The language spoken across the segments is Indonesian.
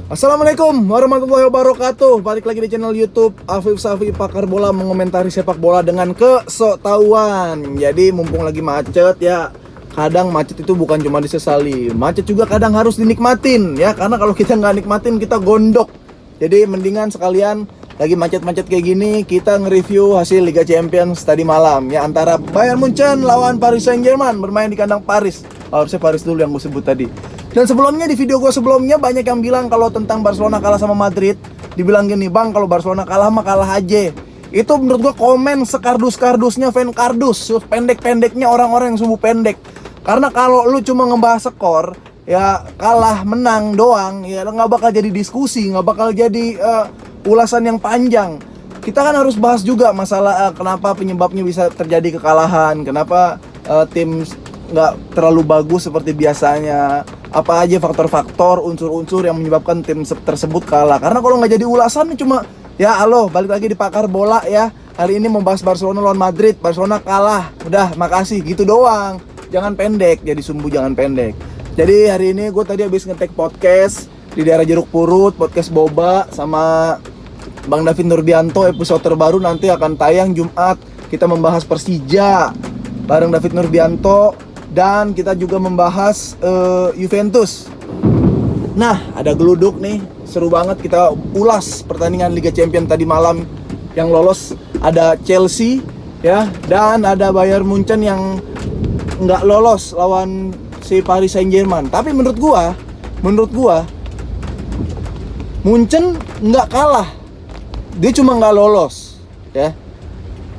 Assalamualaikum warahmatullahi wabarakatuh. Balik lagi di channel YouTube Afif Safi Pakar Bola, mengomentari sepak bola dengan kesoktahuan. Jadi mumpung lagi macet ya, kadang macet itu bukan cuma disesali, macet juga kadang harus dinikmatin ya. Karena kalau kita nggak nikmatin kita gondok. Jadi mendingan sekalian lagi macet-macet kayak gini kita nge-review hasil Liga Champions tadi malam ya, antara Bayern Munchen lawan Paris Saint-Germain, bermain di kandang Paris. Harusnya Paris dulu yang gue sebut tadi. Dan sebelumnya di video gue sebelumnya banyak yang bilang kalau tentang Barcelona kalah sama Madrid, dibilang gini, "Bang, kalau Barcelona kalah mah kalah aja." Itu menurut gue komen sekardus-kardusnya fan kardus, pendek-pendeknya orang-orang yang sumbu pendek. Karena kalau lu cuma ngebahas skor, ya kalah menang doang, ya nggak bakal jadi diskusi, nggak bakal jadi ulasan yang panjang. Kita kan harus bahas juga masalah kenapa penyebabnya bisa terjadi kekalahan, kenapa tim nggak terlalu bagus seperti biasanya, apa aja faktor-faktor, unsur-unsur yang menyebabkan tim tersebut kalah. Karena kalau nggak jadi ulasan cuma ya halo, balik lagi di Pakar Bola ya. Hari ini membahas Barcelona lawan Madrid, Barcelona kalah, udah makasih gitu doang. Jangan pendek, jadi sumbu jangan pendek. Jadi hari ini gue tadi habis ngetek podcast di daerah Jeruk Purut, podcast Boba sama Bang David Nurbianto. Episode terbaru nanti akan tayang Jumat. Kita membahas Persija bareng David Nurbianto. Dan kita juga membahas Juventus. Nah, ada geluduk nih, seru banget. Kita ulas pertandingan Liga Champions tadi malam yang lolos. Ada Chelsea ya, dan ada Bayern Munchen yang nggak lolos lawan si Paris Saint-Germain. Tapi menurut gua Munchen nggak kalah, dia cuma nggak lolos ya.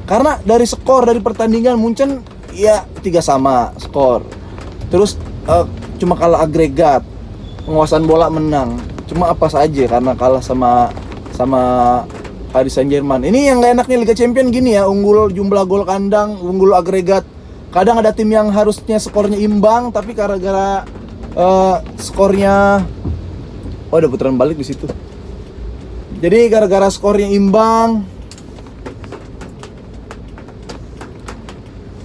Karena dari skor dari pertandingan Munchen ya 3 sama skor. Terus cuma kalah agregat. Penguasaan bola menang. Cuma apa saja karena kalah sama Paris Saint-Germain. Ini yang gak enaknya Liga Champions gini ya, unggul jumlah gol kandang, unggul agregat. Kadang ada tim yang harusnya skornya imbang tapi gara-gara skornya ada putaran balik di situ. Jadi gara-gara skornya imbang,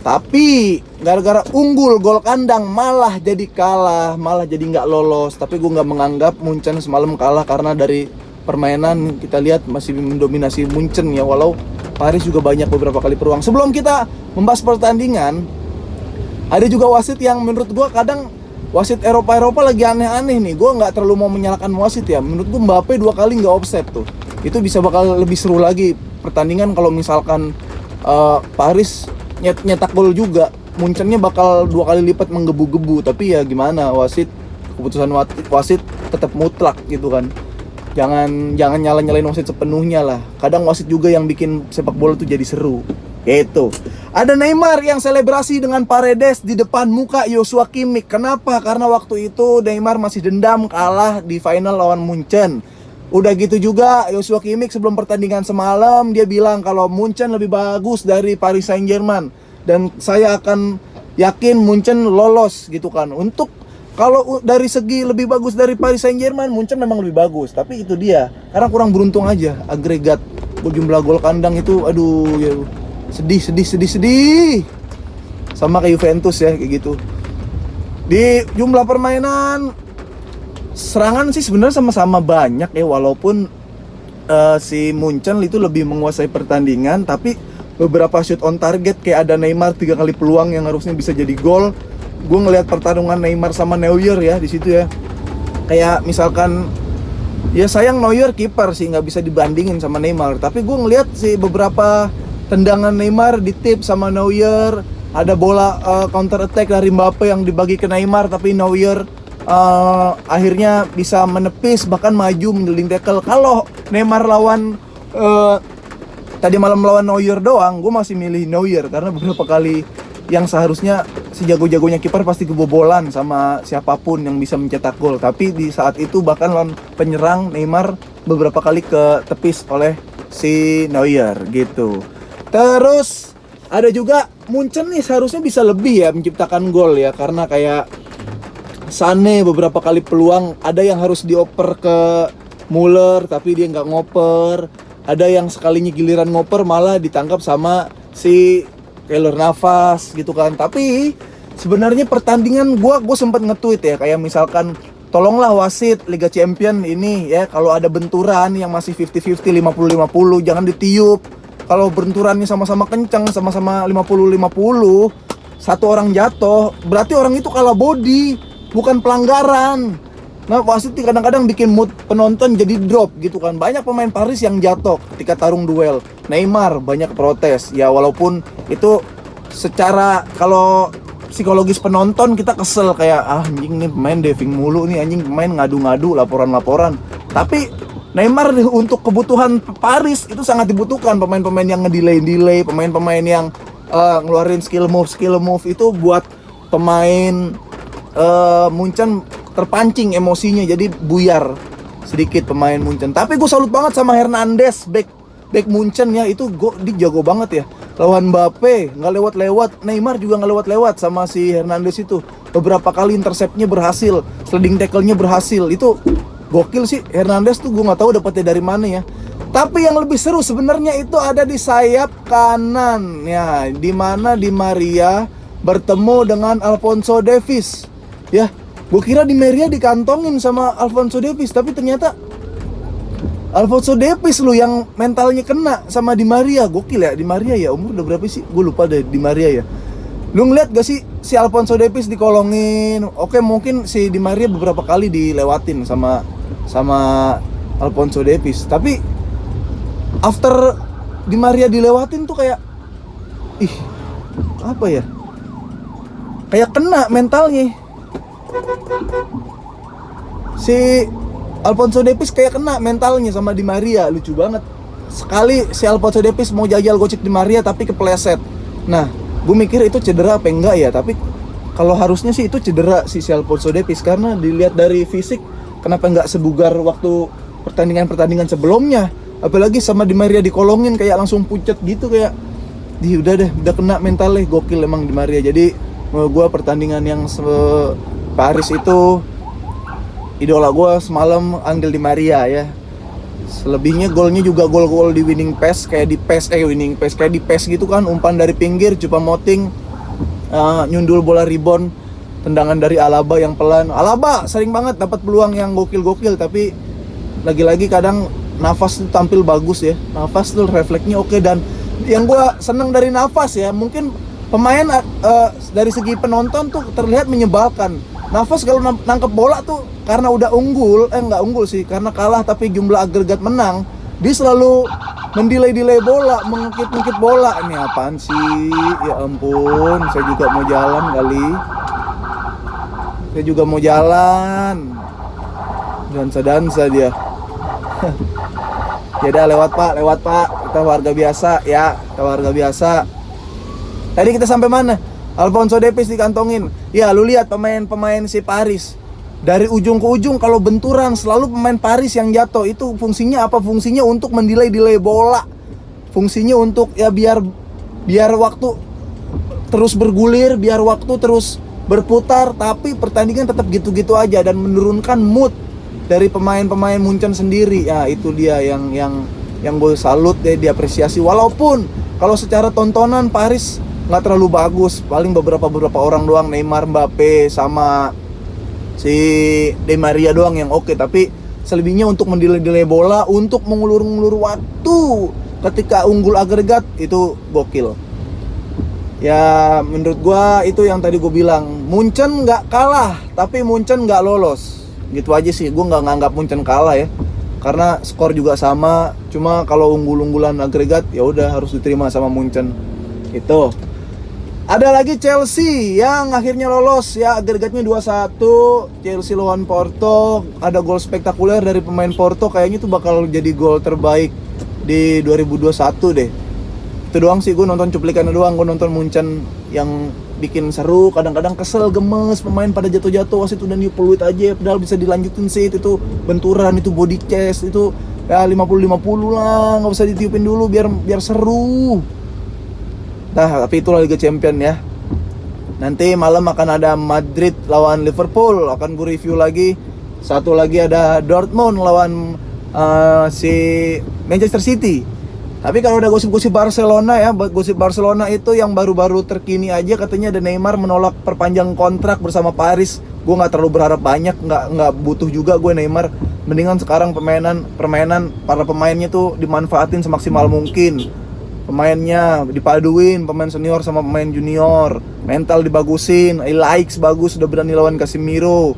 tapi gara-gara unggul gol kandang malah jadi kalah, malah jadi nggak lolos. Tapi gue nggak menganggap Munchen semalam kalah karena dari permainan kita lihat masih mendominasi Munchen ya. Walau Paris juga banyak beberapa kali peluang. Sebelum kita membahas pertandingan, ada juga wasit yang menurut gue kadang wasit Eropa lagi aneh-aneh nih. Gue nggak terlalu mau menyalahkan wasit ya. Menurut gue Mbappe 2 kali nggak offside tuh. Itu bisa bakal lebih seru lagi pertandingan kalau misalkan Paris nyetak gol juga. Munchennya bakal 2 kali lipat menggebu-gebu. Tapi ya gimana, keputusan wasit tetap mutlak gitu kan. Jangan nyalain wasit sepenuhnya lah. Kadang wasit juga yang bikin sepak bola tuh jadi seru. Itu. Ada Neymar yang selebrasi dengan Paredes di depan muka Joshua Kimmich. Kenapa? Karena waktu itu Neymar masih dendam kalah di final lawan Munchen. Udah gitu juga Joshua Kimmich sebelum pertandingan semalam dia bilang kalau Munchen lebih bagus dari Paris Saint-Germain dan saya akan yakin Munchen lolos gitu kan. Untuk kalau dari segi lebih bagus dari Paris Saint-Germain, Munchen memang lebih bagus, tapi itu dia karena kurang beruntung aja. Agregat jumlah gol kandang itu aduh ya, sedih sama kayak Juventus ya kayak gitu. Di jumlah permainan serangan sih sebenarnya sama-sama banyak ya, walaupun si Munchen itu lebih menguasai pertandingan, tapi beberapa shoot on target kayak ada Neymar 3 kali peluang yang harusnya bisa jadi gol. Gue ngelihat pertarungan Neymar sama Neuer ya di situ ya. Kayak misalkan ya sayang Neuer kiper sih nggak bisa dibandingin sama Neymar, tapi gue ngelihat sih beberapa tendangan Neymar ditip sama Neuer. Ada bola counter attack dari Mbappe yang dibagi ke Neymar tapi Neuer akhirnya bisa menepis bahkan maju mendeling tackle. Kalau Neymar lawan tadi malam melawan Neuer doang, gue masih milih Neuer karena beberapa kali yang seharusnya sejago-jagonya kiper pasti kebobolan sama siapapun yang bisa mencetak gol. Tapi di saat itu bahkan lawan penyerang Neymar beberapa kali ketepis oleh si Neuer gitu. Terus ada juga Munchen nih seharusnya bisa lebih ya menciptakan gol ya, karena kayak Sané beberapa kali peluang ada yang harus dioper ke Muller tapi dia nggak ngoper. Ada yang sekalinya giliran ngoper malah ditangkap sama si Keylor Navas gitu kan. Tapi sebenarnya pertandingan gue sempat nge-tweet ya, kayak misalkan tolonglah wasit Liga Champion ini ya, kalau ada benturan yang masih 50-50, 50-50 jangan ditiup. Kalau benturannya sama-sama kencang, sama-sama 50-50, satu orang jatuh, berarti orang itu kalah body, bukan pelanggaran. Nah, wasit kadang-kadang bikin mood penonton jadi drop gitu kan. Banyak pemain Paris yang jatuh ketika tarung duel. Neymar banyak protes. Ya walaupun itu secara kalau psikologis penonton kita kesel kayak anjing nih pemain diving mulu nih, anjing pemain ngadu-ngadu laporan-laporan. Tapi Neymar untuk kebutuhan Paris itu sangat dibutuhkan pemain-pemain yang ngedelay, pemain-pemain yang ngeluarin skill move itu buat pemain Munchen terpancing emosinya, jadi buyar sedikit pemain Munchen. Tapi gue salut banget sama Hernandez, back Munchen ya, itu dia jago banget ya. Lawan Mbappe nggak lewat-lewat, Neymar juga nggak lewat-lewat sama si Hernandez itu. Beberapa kali interceptnya berhasil, sliding tackle-nya berhasil. Itu gokil sih Hernandez tuh, gue nggak tahu dapetnya dari mana ya. Tapi yang lebih seru sebenarnya itu ada di sayap kanan ya, di mana Di Maria bertemu dengan Alphonso Davies ya. Gue kira Di Maria dikantongin sama Alphonso Davies, tapi ternyata Alphonso Davies lu yang mentalnya kena sama Di Maria. Gokil ya Di Maria ya, umur udah berapa sih? Gue lupa deh Di Maria ya. Lu ngeliat gak sih si Alphonso Davies dikolongin? Oke, mungkin si Di Maria beberapa kali dilewatin sama Alphonso Davies, tapi after Di Maria dilewatin tuh kayak apa ya? Kayak kena mentalnya. Si Alphonso Davies kayak kena mentalnya sama Di Maria, lucu banget. Sekali si Alphonso Davies mau jajal gocek Di Maria tapi kepleset. Nah, gue mikir itu cedera apa enggak ya, tapi kalau harusnya sih itu cedera si Alphonso Davies, karena dilihat dari fisik kenapa enggak sebugar waktu pertandingan sebelumnya. Apalagi sama Di Maria dikolongin kayak langsung pucet gitu, kayak udah kena mentalnya. Gokil emang Di Maria. Jadi gue pertandingan yang Paris itu idola gue semalam Angel Di Maria ya. Selebihnya golnya juga gol-gol di winning pass, kayak di pass gitu kan, umpan dari pinggir, Choupo-Moting nyundul bola rebound, tendangan dari Alaba yang pelan. Alaba sering banget dapat peluang yang gokil-gokil, tapi lagi-lagi kadang Navas tuh tampil bagus ya. Navas tuh refleksnya oke, dan yang gue seneng dari Navas ya, mungkin pemain dari segi penonton tuh terlihat menyebalkan. Navas kalau nangkep bola tuh karena udah unggul, nggak unggul sih, karena kalah tapi jumlah agregat menang, dia selalu mendelay bola, mengungkit bola. Ini apaan sih? Ya ampun, saya juga mau jalan kali. Dansa dia. Ya udah, lewat pak, kita warga biasa. Tadi kita sampai mana? Alphonso Davies dikantongin. Ya, lu lihat pemain si Paris dari ujung ke ujung kalau benturan selalu pemain Paris yang jatuh. Itu fungsinya apa? Fungsinya untuk mendelay bola. Fungsinya untuk ya biar waktu terus bergulir, biar waktu terus berputar, tapi pertandingan tetap gitu-gitu aja dan menurunkan mood dari pemain-pemain Munchen sendiri. Ya, itu dia yang gue salut deh, diapresiasi. Walaupun kalau secara tontonan Paris nggak terlalu bagus, paling beberapa orang doang, Neymar, Mbappe, sama si Di Maria doang yang oke. Tapi selebihnya untuk mendelay bola, untuk mengulur waktu ketika unggul agregat, itu gokil. Ya menurut gua itu yang tadi gue bilang, Munchen nggak kalah, tapi Munchen nggak lolos. Gitu aja sih, gue nggak nganggap Munchen kalah ya, karena skor juga sama. Cuma kalau unggulan agregat ya udah harus diterima sama Munchen. Itu. Ada lagi Chelsea yang akhirnya lolos ya, agregatnya 2-1. Chelsea lawan Porto, ada gol spektakuler dari pemain Porto, kayaknya tuh bakal jadi gol terbaik di 2021 deh. Itu doang sih, gue nonton cuplikannya doang. Gue nonton Munchen yang bikin seru, kadang-kadang kesel, gemes, pemain pada jatuh-jatuh, wasit udah new peluit aja, padahal bisa dilanjutin sih. Itu benturan, itu body chest, itu ya 50-50 lah, nggak usah ditiupin dulu biar seru. Nah, tapi itulah Liga Champion ya. Nanti malam akan ada Madrid lawan Liverpool, akan gue review lagi. Satu lagi ada Dortmund lawan si Manchester City. Tapi kalau udah gosip-gosip Barcelona ya, gosip Barcelona itu yang baru-baru terkini aja, katanya ada Neymar menolak perpanjang kontrak bersama Paris gue nggak terlalu berharap banyak, nggak butuh juga gue Neymar. Mendingan sekarang permainan para pemainnya tuh dimanfaatin semaksimal mungkin. Pemainnya dipaduin, pemain senior sama pemain junior, mental dibagusin, likes bagus, udah berani lawan Casemiro.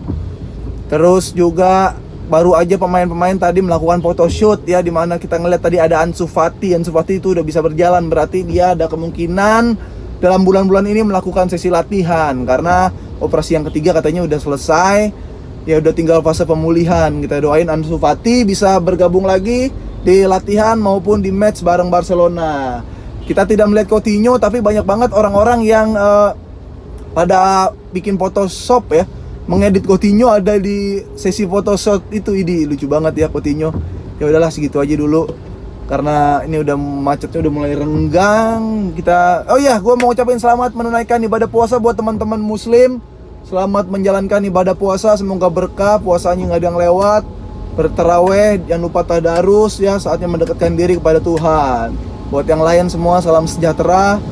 Terus juga baru aja pemain-pemain tadi melakukan photoshoot ya, dimana kita ngeliat tadi ada Ansu Fati itu udah bisa berjalan, berarti dia ada kemungkinan dalam bulan-bulan ini melakukan sesi latihan, karena operasi yang ketiga katanya udah selesai, ya udah tinggal fase pemulihan. Kita doain Ansu Fati bisa bergabung lagi di latihan maupun di match bareng Barcelona. Kita tidak melihat Coutinho, tapi banyak banget orang-orang yang pada bikin Photoshop ya, mengedit Coutinho ada di sesi Photoshop itu. Ini lucu banget ya Coutinho. Ya udahlah segitu aja dulu, karena ini udah macetnya udah mulai renggang. Oh iya, gue mau ucapin selamat menunaikan ibadah puasa buat teman-teman muslim. Selamat menjalankan ibadah puasa, semoga berkah, puasanya nggak ada yang lewat. Bertaraweh, jangan lupa tadarus ya, saatnya mendekatkan diri kepada Tuhan. Buat yang lain semua, salam sejahtera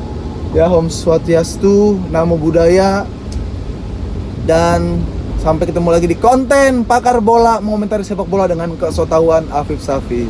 ya, Om Swastiastu, Namo Buddhaya. Dan sampai ketemu lagi di konten Pakar Bola, mengomentari sepak bola dengan kesotawan Afif Safi.